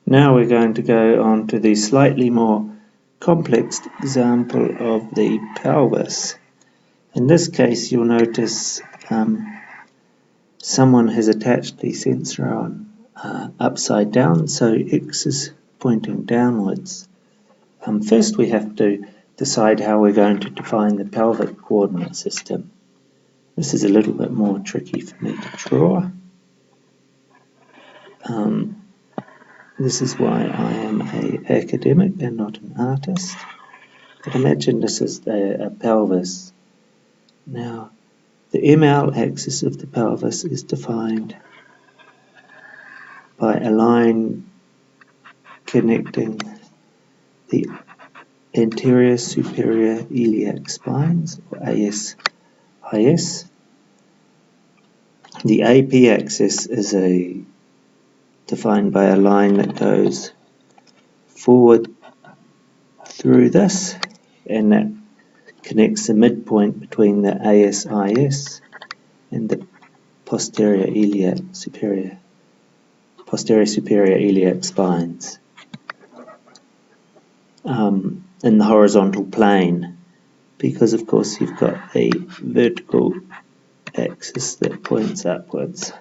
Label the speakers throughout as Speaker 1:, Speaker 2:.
Speaker 1: Now we're going to go on to the slightly more complex example of the pelvis. In this case, you'll notice someone has attached the sensor on upside down, so X is pointing downwards. First we have to decide how we're going to define the pelvic coordinate system. This is a little bit more tricky for me to draw. This is why I am an academic and not an artist. But imagine this is a pelvis. Now, the ML axis of the pelvis is defined by a line connecting the anterior superior iliac spines, or ASIS. The AP axis is defined by a line that goes forward through this, and that connects the midpoint between the ASIS and the posterior superior iliac spines in the horizontal plane, because of course you've got a vertical axis that points upwards.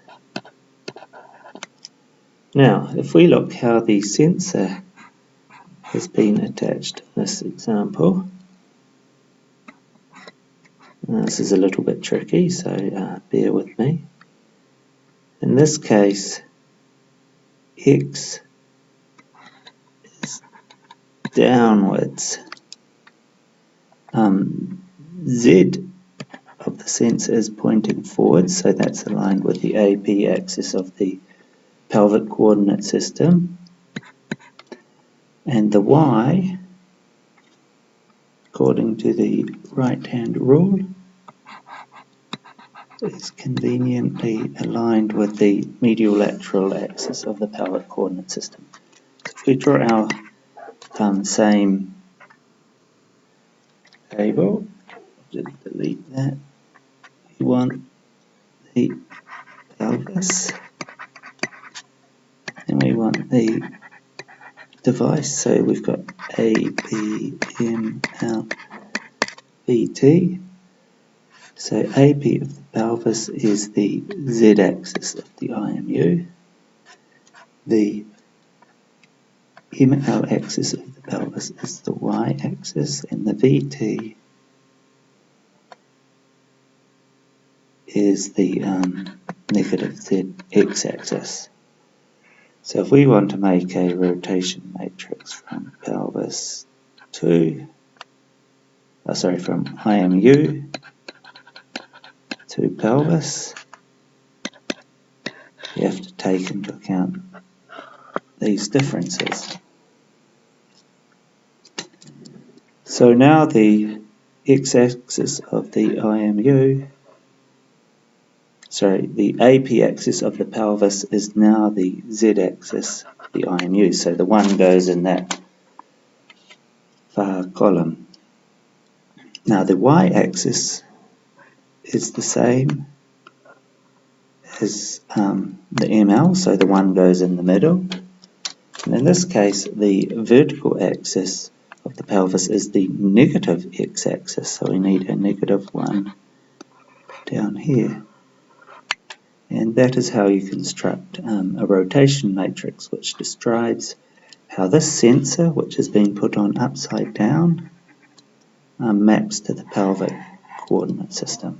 Speaker 1: Now, if we look how the sensor has been attached in this example, this is a little bit tricky, so bear with me. In this case, X is downwards. Z of the sensor is pointing forwards, so that's aligned with the AP axis of the pelvic coordinate system. And the Y, according to the right-hand rule, is conveniently aligned with the medial lateral axis of the pelvic coordinate system. So if we draw our same table, just delete that, we want the pelvis, and we want the device, so we've got A, B, M, L, B, T. So AP of the pelvis is the Z-axis of the IMU. The ML axis of the pelvis is the Y-axis, and the VT is the negative Z X-axis. So if we want to make a rotation matrix from from IMU to pelvis, you have to take into account these differences. So now the X-axis of the the AP axis of the pelvis is now the Z-axis of the IMU, so the one goes in that far column. Now the Y-axis is the same as the ML, so the one goes in the middle. And in this case, the vertical axis of the pelvis is the negative X-axis, so we need a negative one down here. And that is how you construct a rotation matrix, which describes how this sensor, which has been put on upside down, maps to the pelvic coordinate system.